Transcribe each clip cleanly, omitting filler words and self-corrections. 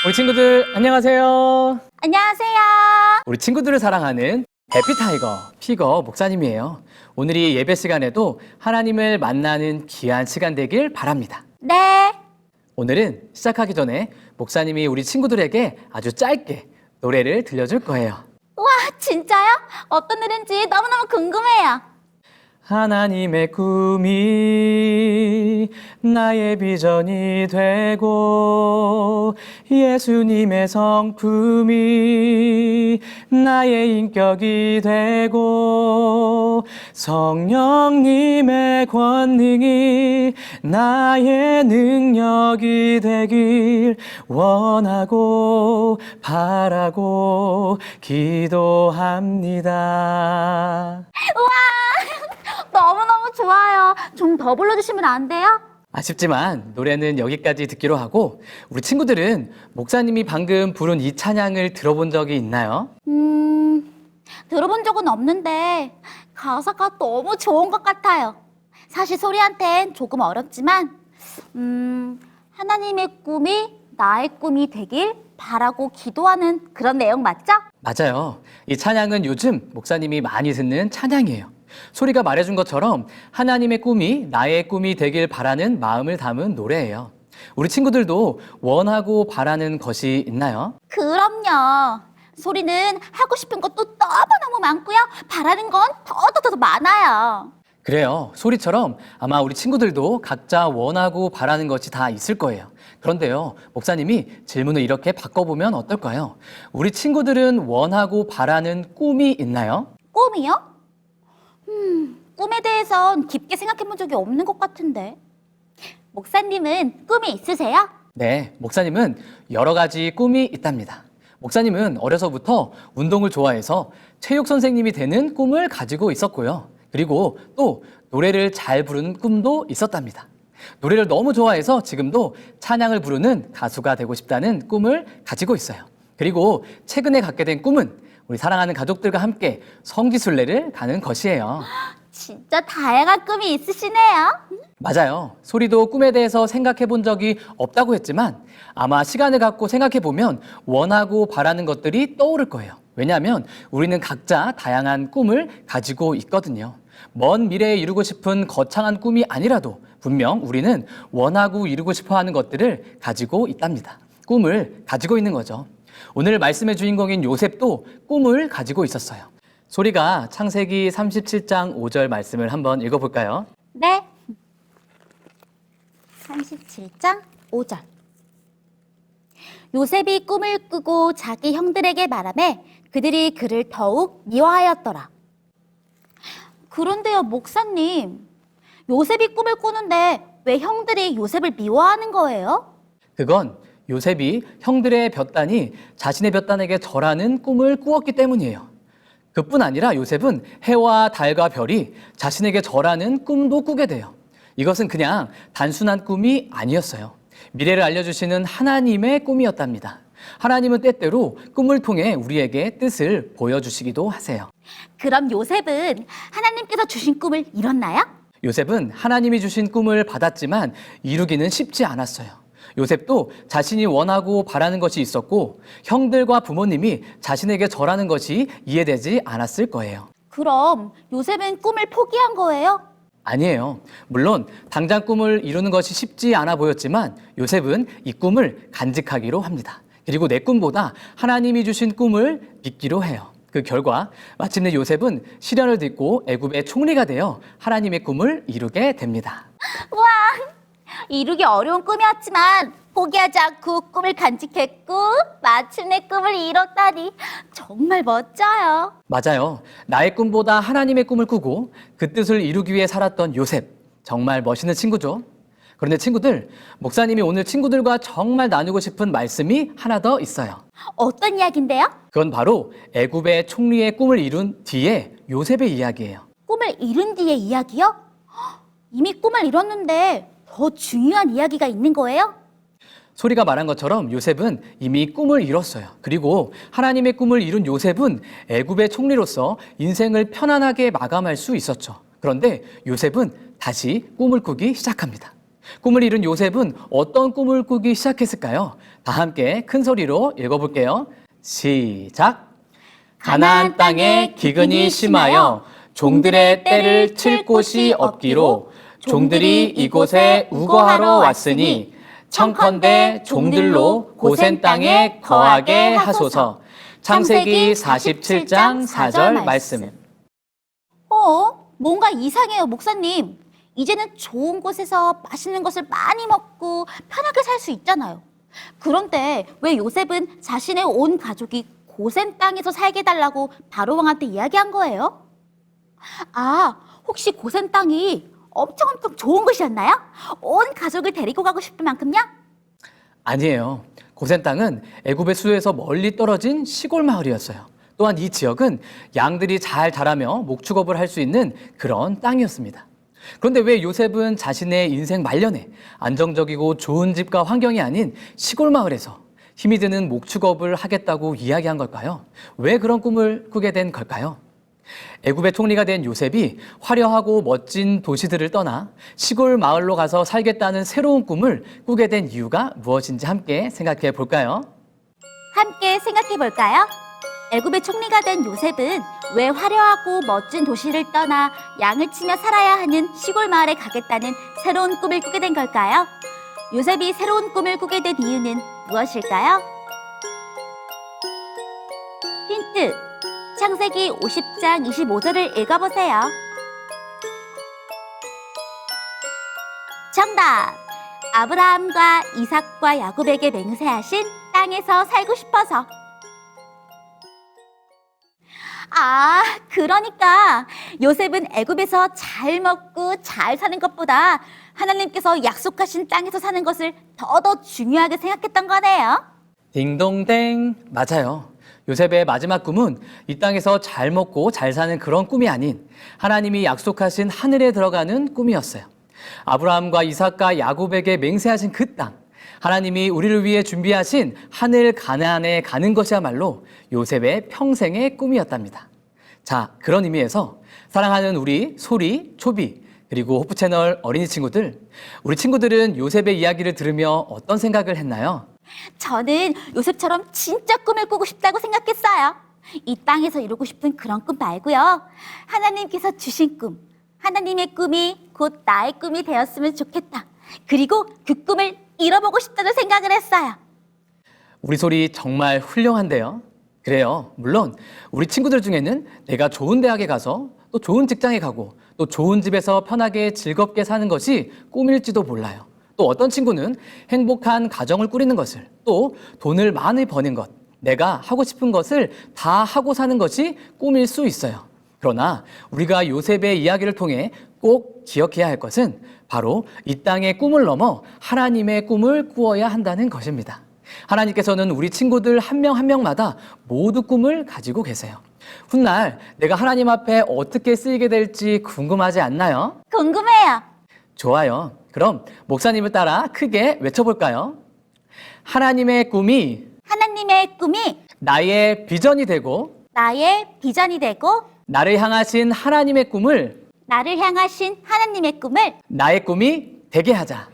우리 친구들 안녕하세요. 안녕하세요. 우리 친구들을 사랑하는 해피타이거 피거 목사님이에요. 오늘이 예배 시간에도 하나님을 만나는 귀한 시간 되길 바랍니다. 네. 오늘은 시작하기 전에 목사님이 우리 친구들에게 아주 짧게 노래를 들려줄 거예요. 와, 진짜요? 어떤 노래인지 너무너무 궁금해요. 하나님의 꿈이 나의 비전이 되고 예수님의 성품이 나의 인격이 되고 성령님의 권능이 나의 능력이 되길 원하고 바라고 기도합니다. 너무너무 좋아요. 좀 더 불러주시면 안 돼요? 아쉽지만 노래는 여기까지 듣기로 하고 우리 친구들은 목사님이 방금 부른 이 찬양을 들어본 적이 있나요? 들어본 적은 없는데 가사가 너무 좋은 것 같아요. 사실 소리한텐 조금 어렵지만 하나님의 꿈이 나의 꿈이 되길 바라고 기도하는 그런 내용 맞죠? 맞아요. 이 찬양은 요즘 목사님이 많이 듣는 찬양이에요. 소리가 말해준 것처럼 하나님의 꿈이 나의 꿈이 되길 바라는 마음을 담은 노래예요. 우리 친구들도 원하고 바라는 것이 있나요? 그럼요. 소리는 하고 싶은 것도 너무너무 많고요. 바라는 건 더 많아요. 그래요. 소리처럼 아마 우리 친구들도 각자 원하고 바라는 것이 다 있을 거예요. 그런데요, 목사님이 질문을 이렇게 바꿔보면 어떨까요? 우리 친구들은 원하고 바라는 꿈이 있나요? 꿈이요? 꿈에 대해선 깊게 생각해 본 적이 없는 것 같은데. 목사님은 꿈이 있으세요? 네, 목사님은 여러 가지 꿈이 있답니다. 목사님은 어려서부터 운동을 좋아해서 체육 선생님이 되는 꿈을 가지고 있었고요. 그리고 또 노래를 잘 부르는 꿈도 있었답니다. 노래를 너무 좋아해서 지금도 찬양을 부르는 가수가 되고 싶다는 꿈을 가지고 있어요. 그리고 최근에 갖게 된 꿈은 우리 사랑하는 가족들과 함께 성지순례를 가는 것이에요. 진짜 다양한 꿈이 있으시네요. 맞아요. 소리도 꿈에 대해서 생각해 본 적이 없다고 했지만 아마 시간을 갖고 생각해 보면 원하고 바라는 것들이 떠오를 거예요. 왜냐하면 우리는 각자 다양한 꿈을 가지고 있거든요. 먼 미래에 이루고 싶은 거창한 꿈이 아니라도 분명 우리는 원하고 이루고 싶어 하는 것들을 가지고 있답니다. 꿈을 가지고 있는 거죠. 오늘 말씀의 주인공인 요셉도 꿈을 가지고 있었어요. 소리가 창세기 37장 5절 말씀을 한번 읽어볼까요? 네. 37장 5절. 요셉이 꿈을 꾸고 자기 형들에게 말하매 그들이 그를 더욱 미워하였더라. 그런데요, 목사님. 요셉이 꿈을 꾸는데 왜 형들이 요셉을 미워하는 거예요? 그건 요셉이 형들의 볕단이 자신의 볕단에게 절하는 꿈을 꾸었기 때문이에요. 그뿐 아니라 요셉은 해와 달과 별이 자신에게 절하는 꿈도 꾸게 돼요. 이것은 그냥 단순한 꿈이 아니었어요. 미래를 알려주시는 하나님의 꿈이었답니다. 하나님은 때때로 꿈을 통해 우리에게 뜻을 보여주시기도 하세요. 그럼 요셉은 하나님께서 주신 꿈을 이뤘나요? 요셉은 하나님이 주신 꿈을 받았지만 이루기는 쉽지 않았어요. 요셉도 자신이 원하고 바라는 것이 있었고 형들과 부모님이 자신에게 절하는 것이 이해되지 않았을 거예요. 그럼 요셉은 꿈을 포기한 거예요? 아니에요. 물론 당장 꿈을 이루는 것이 쉽지 않아 보였지만 요셉은 이 꿈을 간직하기로 합니다. 그리고 내 꿈보다 하나님이 주신 꿈을 믿기로 해요. 그 결과 마침내 요셉은 시련을 딛고 애굽의 총리가 되어 하나님의 꿈을 이루게 됩니다. 와, 이루기 어려운 꿈이었지만 포기하지 않고 꿈을 간직했고 마침내 꿈을 이뤘다니 정말 멋져요. 맞아요. 나의 꿈보다 하나님의 꿈을 꾸고 그 뜻을 이루기 위해 살았던 요셉. 정말 멋있는 친구죠. 그런데 친구들, 목사님이 오늘 친구들과 정말 나누고 싶은 말씀이 하나 더 있어요. 어떤 이야기인데요? 그건 바로 애굽의 총리의 꿈을 이룬 뒤에 요셉의 이야기예요. 꿈을 이룬 뒤의 이야기요? 헉, 이미 꿈을 이뤘는데 더 중요한 이야기가 있는 거예요? 소리가 말한 것처럼 요셉은 이미 꿈을 이뤘어요. 그리고 하나님의 꿈을 이룬 요셉은 애굽의 총리로서 인생을 편안하게 마감할 수 있었죠. 그런데 요셉은 다시 꿈을 꾸기 시작합니다. 꿈을 이룬 요셉은 어떤 꿈을 꾸기 시작했을까요? 다 함께 큰 소리로 읽어볼게요. 시작! 가나안 땅에 기근이 심하여 종들의 떼를 칠 곳이 없기로 종들이 이곳에 우거하러 왔으니 청컨대 종들로 고센 땅에 거하게 하소서. 창세기 47장 4절 말씀. 뭔가 이상해요, 목사님. 이제는 좋은 곳에서 맛있는 것을 많이 먹고 편하게 살 수 있잖아요. 그런데 왜 요셉은 자신의 온 가족이 고센 땅에서 살게 해달라고 바로 왕한테 이야기한 거예요? 혹시 고센 땅이 엄청 좋은 곳이었나요? 온 가족을 데리고 가고 싶을 만큼요? 아니에요. 고센 땅은 애굽의 수도에서 멀리 떨어진 시골 마을이었어요. 또한 이 지역은 양들이 잘 자라며 목축업을 할 수 있는 그런 땅이었습니다. 그런데 왜 요셉은 자신의 인생 말년에 안정적이고 좋은 집과 환경이 아닌 시골 마을에서 힘이 드는 목축업을 하겠다고 이야기한 걸까요? 왜 그런 꿈을 꾸게 된 걸까요? 애굽의 총리가 된 요셉이 화려하고 멋진 도시들을 떠나 시골 마을로 가서 살겠다는 새로운 꿈을 꾸게 된 이유가 무엇인지 함께 생각해 볼까요? 함께 생각해 볼까요? 애굽의 총리가 된 요셉은 왜 화려하고 멋진 도시를 떠나 양을 치며 살아야 하는 시골 마을에 가겠다는 새로운 꿈을 꾸게 된 걸까요? 요셉이 새로운 꿈을 꾸게 된 이유는 무엇일까요? 힌트! 창세기 50장 25절을 읽어보세요. 정답! 아브라함과 이삭과 야곱에게 맹세하신 땅에서 살고 싶어서. 그러니까 요셉은 애굽에서 잘 먹고 잘 사는 것보다 하나님께서 약속하신 땅에서 사는 것을 더 중요하게 생각했던 거네요. 딩동댕, 맞아요. 요셉의 마지막 꿈은 이 땅에서 잘 먹고 잘 사는 그런 꿈이 아닌 하나님이 약속하신 하늘에 들어가는 꿈이었어요. 아브라함과 이삭과 야곱에게 맹세하신 그 땅, 하나님이 우리를 위해 준비하신 하늘 가나안에 가는 것이야말로 요셉의 평생의 꿈이었답니다. 자, 그런 의미에서 사랑하는 우리 소리, 초비, 그리고 호프 채널 어린이 친구들, 우리 친구들은 요셉의 이야기를 들으며 어떤 생각을 했나요? 저는 요셉처럼 진짜 꿈을 꾸고 싶다고 생각했어요. 이 땅에서 이루고 싶은 그런 꿈 말고요. 하나님께서 주신 꿈, 하나님의 꿈이 곧 나의 꿈이 되었으면 좋겠다. 그리고 그 꿈을 이뤄보고 싶다는 생각을 했어요. 우리 소리 정말 훌륭한데요. 그래요. 물론 우리 친구들 중에는 내가 좋은 대학에 가서 또 좋은 직장에 가고 또 좋은 집에서 편하게 즐겁게 사는 것이 꿈일지도 몰라요. 또 어떤 친구는 행복한 가정을 꾸리는 것을, 또 돈을 많이 버는 것, 내가 하고 싶은 것을 다 하고 사는 것이 꿈일 수 있어요. 그러나 우리가 요셉의 이야기를 통해 꼭 기억해야 할 것은 바로 이 땅의 꿈을 넘어 하나님의 꿈을 꾸어야 한다는 것입니다. 하나님께서는 우리 친구들 한 명 한 명마다 모두 꿈을 가지고 계세요. 훗날 내가 하나님 앞에 어떻게 쓰이게 될지 궁금하지 않나요? 궁금해요. 좋아요. 그럼 목사님을 따라 크게 외쳐볼까요? 하나님의 꿈이 나의 비전이 되고 나의 비전이 되고 나를 향하신 하나님의 꿈을 나의 꿈이 되게 하자.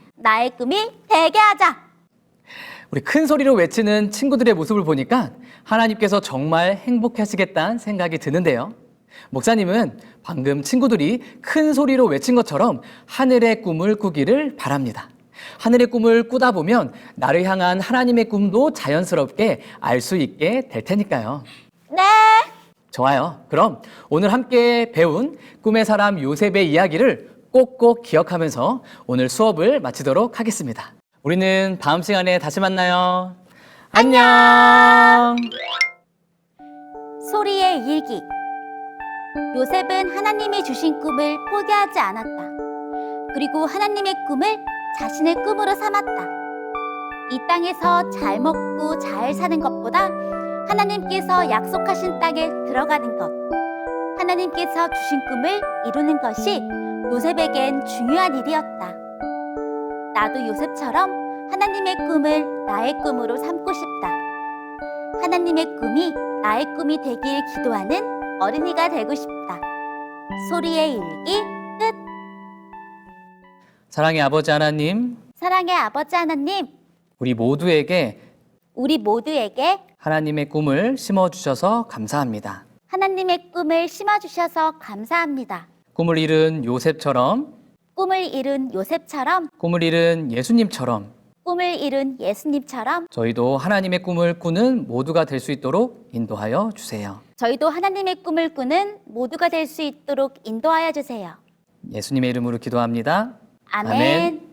우리 큰 소리로 외치는 친구들의 모습을 보니까 하나님께서 정말 행복해 하시겠다는 생각이 드는데요. 목사님은 방금 친구들이 큰 소리로 외친 것처럼 하늘의 꿈을 꾸기를 바랍니다. 하늘의 꿈을 꾸다 보면 나를 향한 하나님의 꿈도 자연스럽게 알 수 있게 될 테니까요. 네. 좋아요. 그럼 오늘 함께 배운 꿈의 사람 요셉의 이야기를 꼭꼭 기억하면서 오늘 수업을 마치도록 하겠습니다. 우리는 다음 시간에 다시 만나요. 안녕. 소리의 일기. 요셉은 하나님이 주신 꿈을 포기하지 않았다. 그리고 하나님의 꿈을 자신의 꿈으로 삼았다. 이 땅에서 잘 먹고 잘 사는 것보다 하나님께서 약속하신 땅에 들어가는 것, 하나님께서 주신 꿈을 이루는 것이 요셉에겐 중요한 일이었다. 나도 요셉처럼 하나님의 꿈을 나의 꿈으로 삼고 싶다. 하나님의 꿈이 나의 꿈이 되길 기도하는 어린이가 되고 싶다. 소리의 일기 끝. 사랑의 아버지 하나님, 사랑의 아버지 하나님, 우리 모두에게 하나님의 꿈을 심어주셔서 감사합니다. 하나님의 꿈을 심어주셔서 감사합니다. 꿈을 이룬 요셉처럼, 꿈을 이룬 요셉처럼, 꿈을 이룬 예수님처럼 꿈을 이룬 예수님처럼 저희도 하나님의 꿈을 꾸는 모두가 될 수 있도록 인도하여 주세요. 저희도 하나님의 꿈을 꾸는 모두가 될 수 있도록 인도하여 주세요. 예수님의 이름으로 기도합니다. 아멘.